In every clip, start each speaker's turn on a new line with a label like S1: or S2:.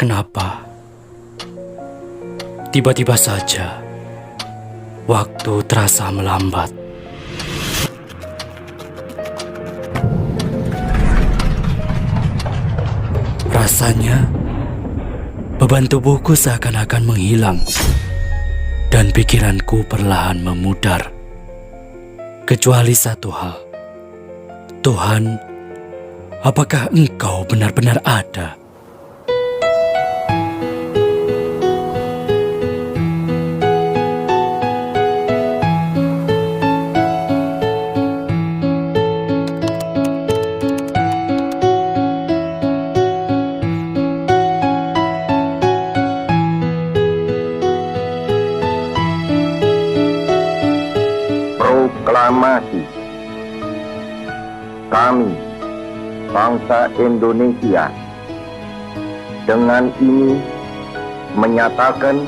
S1: kenapa, tiba-tiba saja waktu terasa melambat. Rasanya beban tubuhku seakan-akan menghilang dan pikiranku perlahan memudar. Kecuali satu hal, Tuhan, apakah Engkau benar-benar ada?
S2: Proklamasi. Kami, bangsa Indonesia, dengan ini menyatakan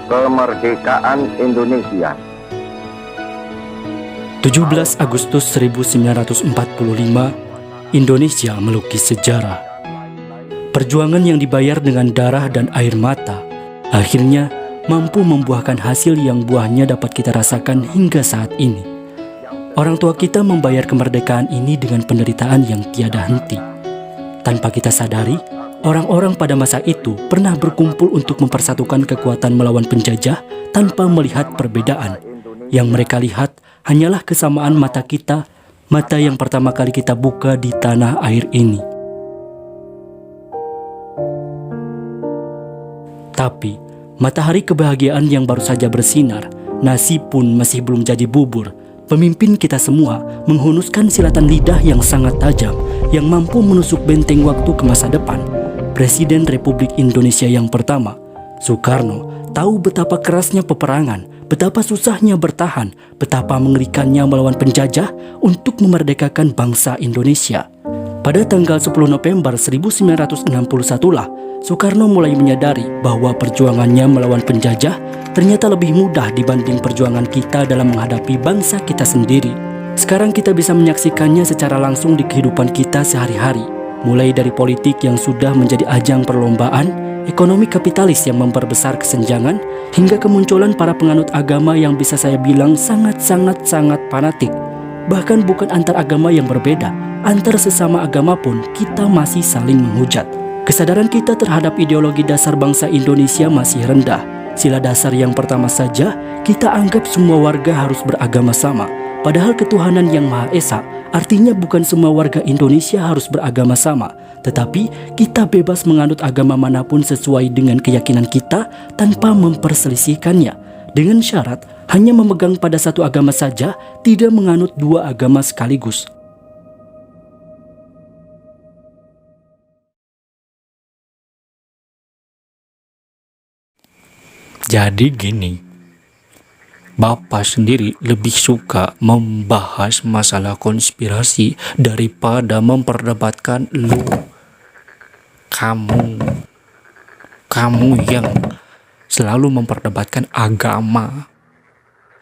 S2: kemerdekaan Indonesia.
S1: 17 Agustus 1945, Indonesia melukis sejarah. Perjuangan yang dibayar dengan darah dan air mata akhirnya mampu membuahkan hasil yang buahnya dapat kita rasakan hingga saat ini. Orang tua kita membayar kemerdekaan ini dengan penderitaan yang tiada henti. Tanpa kita sadari, orang-orang pada masa itu pernah berkumpul untuk mempersatukan kekuatan melawan penjajah tanpa melihat perbedaan. Yang mereka lihat hanyalah kesamaan mata kita, mata yang pertama kali kita buka di tanah air ini. Tapi, matahari kebahagiaan yang baru saja bersinar, nasi pun masih belum jadi bubur. Pemimpin kita semua menghunuskan silatan lidah yang sangat tajam, yang mampu menusuk benteng waktu ke masa depan. Presiden Republik Indonesia yang pertama, Soekarno, tahu betapa kerasnya peperangan, betapa susahnya bertahan, betapa mengerikannya melawan penjajah untuk memerdekakan bangsa Indonesia. Pada tanggal 10 November 1961 lah, Soekarno mulai menyadari bahwa perjuangannya melawan penjajah ternyata lebih mudah dibanding perjuangan kita dalam menghadapi bangsa kita sendiri. Sekarang kita bisa menyaksikannya secara langsung di kehidupan kita sehari-hari, mulai dari politik yang sudah menjadi ajang perlombaan, ekonomi kapitalis yang memperbesar kesenjangan, hingga kemunculan para penganut agama yang bisa saya bilang sangat fanatik. Bahkan bukan antar agama yang berbeda, antar sesama agama pun kita masih saling menghujat. Kesadaran kita terhadap ideologi dasar bangsa Indonesia masih rendah. Sila dasar yang pertama saja, kita anggap semua warga harus beragama sama. Padahal ketuhanan yang Maha Esa artinya bukan semua warga Indonesia harus beragama sama, tetapi kita bebas menganut agama manapun sesuai dengan keyakinan kita tanpa memperselisihkannya. Dengan syarat hanya memegang pada satu agama saja, tidak menganut dua agama sekaligus. Jadi gini, Bapak sendiri lebih suka membahas masalah konspirasi daripada memperdebatkan kamu yang selalu memperdebatkan agama.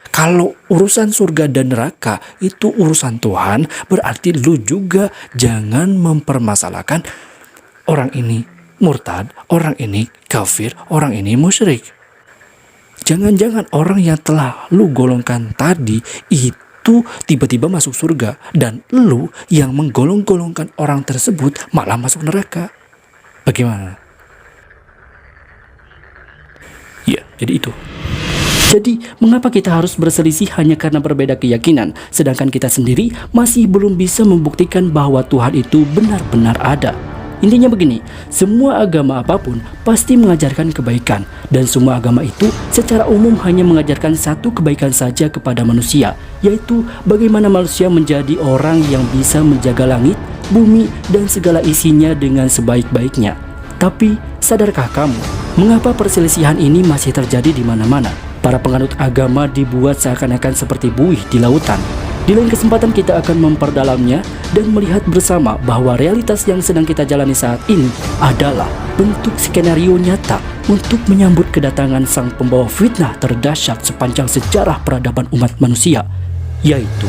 S1: Kalau urusan surga dan neraka itu urusan Tuhan, berarti lu juga jangan mempermasalahkan orang ini murtad, orang ini kafir, orang ini musyrik. Jangan-jangan orang yang telah lu golongkan tadi itu tiba-tiba masuk surga, dan lu yang menggolong-golongkan orang tersebut malah masuk neraka. Bagaimana? Ya, jadi itu. Jadi, mengapa kita harus berselisih hanya karena berbeda keyakinan, sedangkan kita sendiri masih belum bisa membuktikan bahwa Tuhan itu benar-benar ada? Intinya begini, semua agama apapun pasti mengajarkan kebaikan, dan semua agama itu secara umum hanya mengajarkan satu kebaikan saja kepada manusia, yaitu bagaimana manusia menjadi orang yang bisa menjaga langit, bumi, dan segala isinya dengan sebaik-baiknya. Tapi, sadarkah kamu, mengapa perselisihan ini masih terjadi di mana-mana? Para penganut agama dibuat seakan-akan seperti buih di lautan. Di lain kesempatan kita akan memperdalamnya dan melihat bersama bahwa realitas yang sedang kita jalani saat ini adalah bentuk skenario nyata untuk menyambut kedatangan sang pembawa fitnah terdahsyat sepanjang sejarah peradaban umat manusia, yaitu